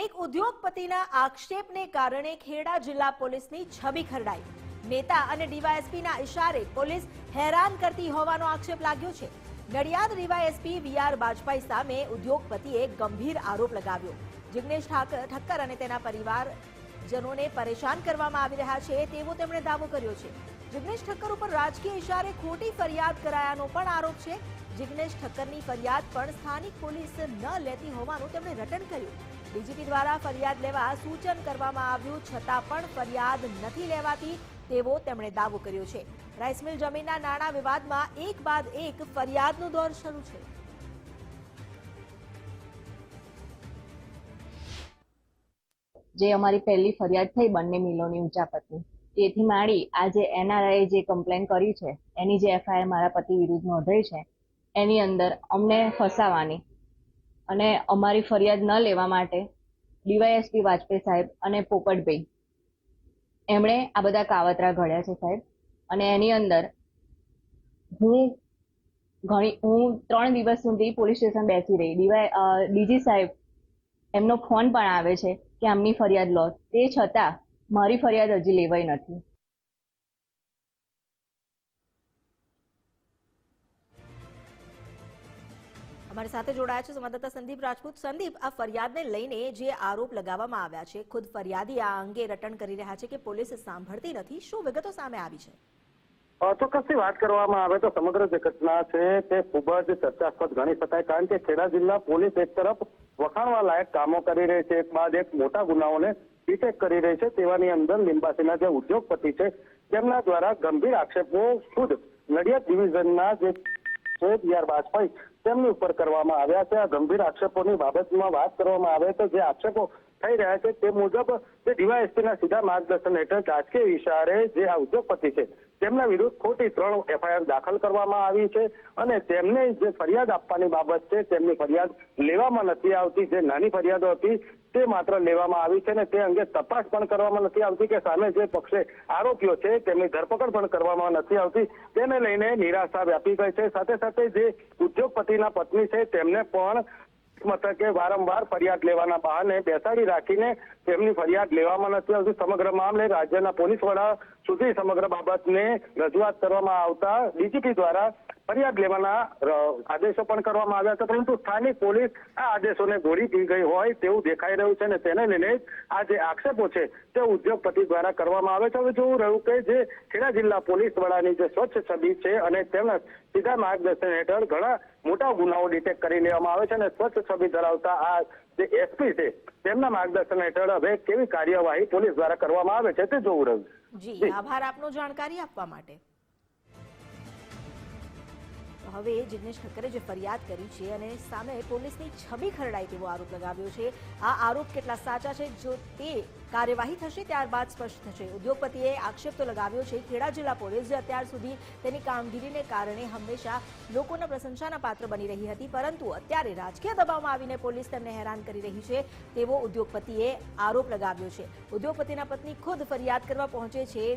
એક ઉદ્યોગપતિના આક્ષેપને કારણે ખેડા જિલ્લા પોલીસની છબી ખરડાઈ. નેતા અને ડીવાયએસપીના ઇશારે પોલીસ હેરાન કરતી હોવાનો આક્ષેપ લાગ્યો છે. નડિયાદ ડીવાયએસપી વીઆર બાજપાઈ સામે ઉદ્યોગપતિએ ગંભીર આરોપ લગાવ્યો. જિગ્નેશ ઠક્કર અને તેના પરિવારજનોને પરેશાન કરવામાં આવી રહ્યા છે તેવો તેમણે દાવો કર્યો છે. જિગ્નેશ ઠક્કર ઉપર રાજકીય ઇશારે ખોટી ફરિયાદ કરાયાનો પણ આરોપ છે. જિગ્નેશ ઠક્કરની ફરિયાદ પણ સ્થાનિક પોલીસ ન લેતી હોવાનું તેમણે રટણ કર્યું. ડીજીપી દ્વારા ફરિયાદ લેવા સૂચન કરવામાં આવ્યું છતાં પણ ફરિયાદ નથી લેવાતી તેવો તેમણે દાવો કર્યો છે. રાઈસ મિલ જમીનના નાણાં વિવાદમાં એક બાદ એક ફરિયાદનો દોર શરૂ છે. જે અમારી પહેલી ફરિયાદ થઈ બંને મિલોની ઊંચા પત્ની, તેથી માંડી આજે એનઆરઆઈ જે કમ્પ્લેન કરી છે એની જે એફઆઈઆર મારા પતિ વિરુદ્ધ નોંધાઈ છે એની અંદર અમને ફસાવાની અને અમારી ફરિયાદ ન લેવા માટે ડીવાયએસપી વાજપેયી સાહેબ અને પોપટભાઈ એમણે આ બધા કાવતરા ઘડ્યા છે સાહેબ. અને એની અંદર હું 3 દિવસ સુધી પોલીસ સ્ટેશન બેસી રહી. ડીજી સાહેબ એમનો ફોન પણ આવે છે કે આમની ફરિયાદ લો, તે છતાં મારી ફરિયાદ હજી લેવાઈ નથી. અમારી સાથે જોડાયા છે સંવાદદાતા સંદીપ રાજપૂત. સંદીપ, આ ફરિયાદને લઈને જે આરોપ લગાવવામાં આવ્યા છે, ખુદ ફરિયાદી આ અંગે રટણ કરી રહ્યા છે કે પોલીસ સાંભળતી નથી, શું વિગતો સામે આવી છે? ચોક્કસથી વાત કરવામાં આવે તો સમગ્ર જે ઘટના છે તે ખૂબ જ ચર્ચાસ્પદ ગણી શકાય. કારણ કે ખેડા જિલ્લા પોલીસ એક તરફ વખાણવા લાયક કામો કરી રહી છે, એક બાદ એક મોટા ગુનાઓને ડિટેક્ટ કરી રહી છે. તેવાની અંદર લીંબાસીના જે ઉદ્યોગપતિ છે તેમના દ્વારા ગંભીર આક્ષેપો ખુદ નડિયાદ ડિવિઝનના જે વીઆર બાજપાઈ તેમની ઉપર કરવામાં આવ્યા છે. આ ગંભીર આક્ષેપોની બાબતમાં વાત કરવામાં આવે તો જે આક્ષેપો થઈ રહ્યા છે તે મુજબ જે ડીવાયએસપીના સીધા માર્ગદર્શન હેઠળ રાજકીય ઇશારે જે આ ઉદ્યોગપતિ છે તેમના વિરુદ્ધ ખોટી 3 એફઆઈઆર દાખલ કરવામાં આવી છે અને તેમને જે ફરિયાદ આપવાની બાબત છે તેમની ફરિયાદ લેવામાં નથી આવતી. જે નાની ફરિયાદો હતી તે માત્ર લેવામાં આવી છે અને તે અંગે તપાસ પણ કરવામાં નથી આવતી કે સામે જે પક્ષે આરોપીઓ છે તેમની ધરપકડ પણ કરવામાં નથી આવતી. તેને લઈને નિરાશા વ્યાપી ગઈ છે. સાથે સાથે જે ઉદ્યોગપતિના પત્ની છે તેમને પણ મથકે વારંવાર ફરિયાદ લેવાના બહાને બેસાડી રાખીને તેમની ફરિયાદ લેવામાં નથી આવતી. સમગ્ર મામલે રાજ્યના પોલીસ વડા સુધી સમગ્ર બાબતને રજૂઆત કરવામાં આવતા ડીજીપી દ્વારા ફરિયાદ લેવાના આદેશો પણ કરવામાં આવ્યા છે, પરંતુ સ્થાનિક પોલીસ આ આદેશોને ગોળી પી ગઈ હોય તેવું દેખાઈ રહ્યું છે અને તેને લઈને આ જે આક્ષેપો છે તે ઉદ્યોગપતિ દ્વારા કરવામાં આવે છે. હવે જોવું રહ્યું કે જે ખેડા જિલ્લા પોલીસ વડાની જે સ્વચ્છ છબી છે અને તેમના સીધા માર્ગદર્શન હેઠળ ઘણા મોટા ગુનાઓ ડિટેક્ટ કરી લેવામાં આવે છે અને સ્વચ્છ છબી ધરાવતા આ જે એસપી છે તેમના માર્ગદર્શન હેઠળ હવે કેવી કાર્યવાહી પોલીસ દ્વારા કરવામાં આવે છે તે જોવું રહ્યું. જી, આભાર આપનો જાણકારી આપવા માટે. હવે જિગ્નેશ ઠક્કરે જે ફરિયાદ કરી છે અને સામે પોલીસની છબી ખરડાઈ તેવો આરોપ લગાવ્યો છે, આ આરોપ કેટલા સાચા છે જો તે કાર્યવાહી થશે ત્યારબાદ સ્પષ્ટ થશે. ઉદ્યોગપતિએ આક્ષેપ તો લગાવ્યો છે ખેડા જિલ્લા પોલીસ જે અત્યાર સુધી તેની કામગીરીને કારણે હંમેશા લોકોના પ્રશંસાના પાત્ર બની રહી હતી, પરંતુ અત્યારે રાજકીય દબાવમાં આવીને પોલીસ તેમને હેરાન કરી રહી છે તેવો ઉદ્યોગપતિએ આરોપ લગાવ્યો છે. ઉદ્યોગપતિના પત્ની ખુદ ફરિયાદ કરવા પહોંચે છે,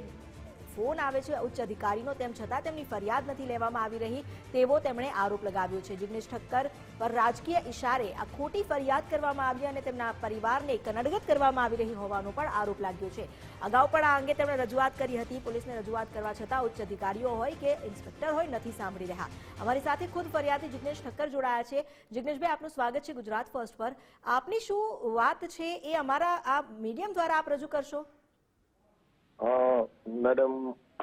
ફોન આવે છે ઉચ્ચ અધિકારીનો, તેમ છતાં તેમની ફરિયાદ નથી લેવામાં આવી રહી તેવો તેમણે આરોપ લગાવ્યો છે. જિગ્નેશ ઠક્કર પર રાજકીય ઇશારે આ ખોટી ફરિયાદ કરવામાં આવી અને તેમના પરિવારને કનડગત કરવામાં આવી રહી હોવાનો પણ આરોપ લાગ્યો છે. અગાઉ પણ આ અંગે તેમણે રજૂઆત કરી હતી. પોલીસને રજૂઆત કરવા છતાં ઉચ્ચ અધિકારીઓ હોય કે ઇન્સ્પેક્ટર હોય નથી સાંભળી રહ્યા. અમારી સાથે ખુદ ફરિયાદી જિગ્નેશ ઠક્કર જોડાયા છે. જિગ્નેશભાઈ, આપનું સ્વાગત છે ગુજરાત ફર્સ્ટ પર. આપની શું વાત છે એ અમારા આ મીડિયમ દ્વારા આપ રજૂ કરશો? મેડમ,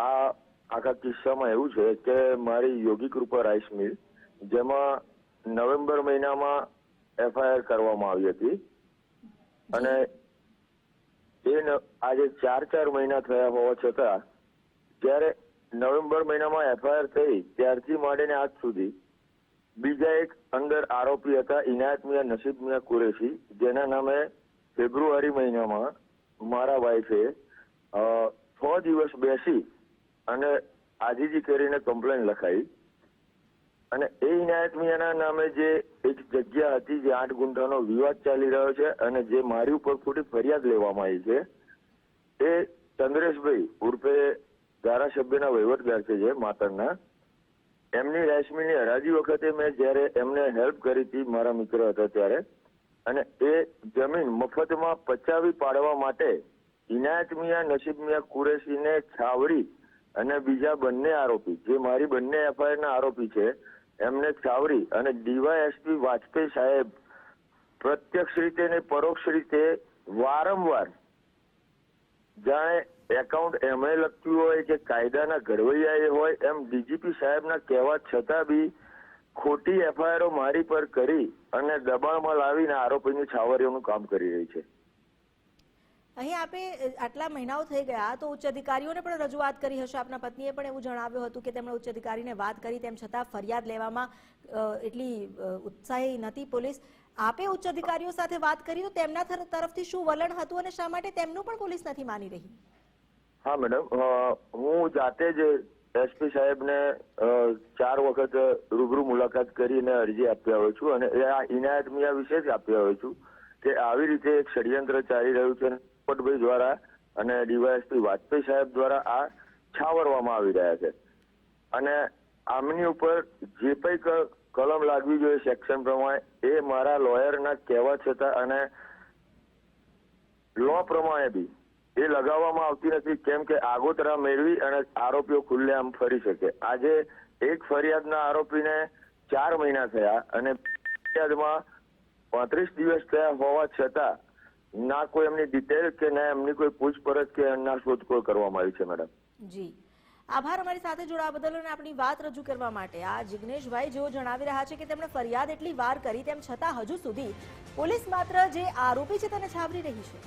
આ આખા કિસ્સામાં એવું છે કે મારી યોગી કૃપા રાઈસ મિલ જેમાં નવેમ્બર મહિનામાં એફઆઈઆર કરવામાં આવી હતી અને એ આજે 4 મહિના થયા હોવા છતાં જ્યારે નવેમ્બર મહિનામાં એફઆઈઆર થઈ ત્યારથી માંડીને આજ સુધી બીજા એક અંદર આરોપી હતા ઇનાયત મિયા નસીબ મિયા કુરેશી, જેના નામે ફેબ્રુઆરી મહિનામાં મારા વાઈફે 6 દિવસ બેસી અને આજીજી કરીને કમ્પ્લેન લખાઈ અને એ ઇનાયત મિયાના નામે જે એક જગ્યા હતી જે 8 ગુંઠાનો વિવાદ ચાલી રહ્યો છે અને જે મારી ઉપર ખોટી ફરિયાદ લેવામાં આવી છે, એ ચંદ્રેશભાઈ ઉર્ફે ધારાસભ્યના વહીવટદાર છે જે માતરના, એમની રાઈસ મિલની હરાજી વખતે મેં જયારે એમને હેલ્પ કરી હતી, મારા મિત્ર હતા ત્યારે, અને એ જમીન મફતમાં પચાવી પાડવા માટે ઇનાયત મિયા નસીબ મિયા કુરેશીને છાવરી અને બીજા બંને આરોપી, જે મારી બંને એફઆઈઆરના આરોપી છે, એમને છાવરી અને ડીવાયએસપી વાજપેયી સાહેબ પ્રત્યક્ષ રીતે ને પરોક્ષ રીતે વારંવાર જાણે એકાઉન્ટ એમણે લખ્યું હોય કે કાયદાના ઘડવૈયા હોય એમ ડીજીપી સાહેબના કહેવા છતાં બી ખોટી એફઆઈઆરો મારી પર કરી અને દબાણમાં લાવીને આરોપીની છાવરીઓનું કામ કરી રહી છે. અહીં આપે આટલા મહિનાઓ થઈ ગયા તો ઉચ્ચ અધિકારીઓને પણ રજૂઆત કરી હશે. આપના પત્નીએ પણ એવું જણાવ્યું હતું કે તેમણે ઉચ્ચ અધિકારીને વાત કરી, તેમ છતાં ફરિયાદ લેવામાં એટલી ઉત્સાહી નથી પોલીસ. આપે ઉચ્ચ અધિકારીઓ સાથે વાત કરી તો તેમના તરફથી શું વલણ હતું અને શા માટે તેમનું પણ પોલીસ નથી માની રહી? હા મેડમ, હું જાતે જ એસપી સાહેબને 4 વખત રૂબરૂ મુલાકાત કરીને અરજી આપી આવ્યો છું અને એ આ ઇનાયત મિયા વિશે જ આપી આવ્યો છું કે આવી રીતે એક ષડયંત્ર ચાલી રહ્યું છે પોપટભાઈ દ્વારા અને ડીવાયએસપી વાજપેયી સાહેબ દ્વારા આ છાવરવામાં આવી રહ્યા છે અને આમની ઉપર જે કંઈક કલમ લાગવી જોઈએ સેક્શન પ્રમાણે એ મારા લોયરના કહેવા છતાં અને લો પ્રમાણે બી એ લગાવવામાં આવતી નથી, કેમ કે આગોતરા મેળવી અને આરોપીઓ ખુલ્લેઆમ ફરી શકે. આજે એક ફરિયાદના આરોપીને 4 મહિના થયા અને ફરિયાદમાં 35 દિવસ થયા હોવા છતાં ના કોઈ એમની ડિટેલ કે ના એમની કોઈ પૂછપરછ કે ના શોધખોળ કરવામાં આવી છે. મેડમ જી આભાર અમારી સાથે જોડાવા બદલ અને આપણી વાત રજૂ કરવા માટે. આ જિગ્નેશભાઈ જેઓ જણાવી રહ્યા છે કે તેમણે ફરિયાદ એટલી વાર કરી તેમ છતાં હજુ સુધી પોલીસ માત્ર જે આરોપી છે તેને છાવરી રહી છે.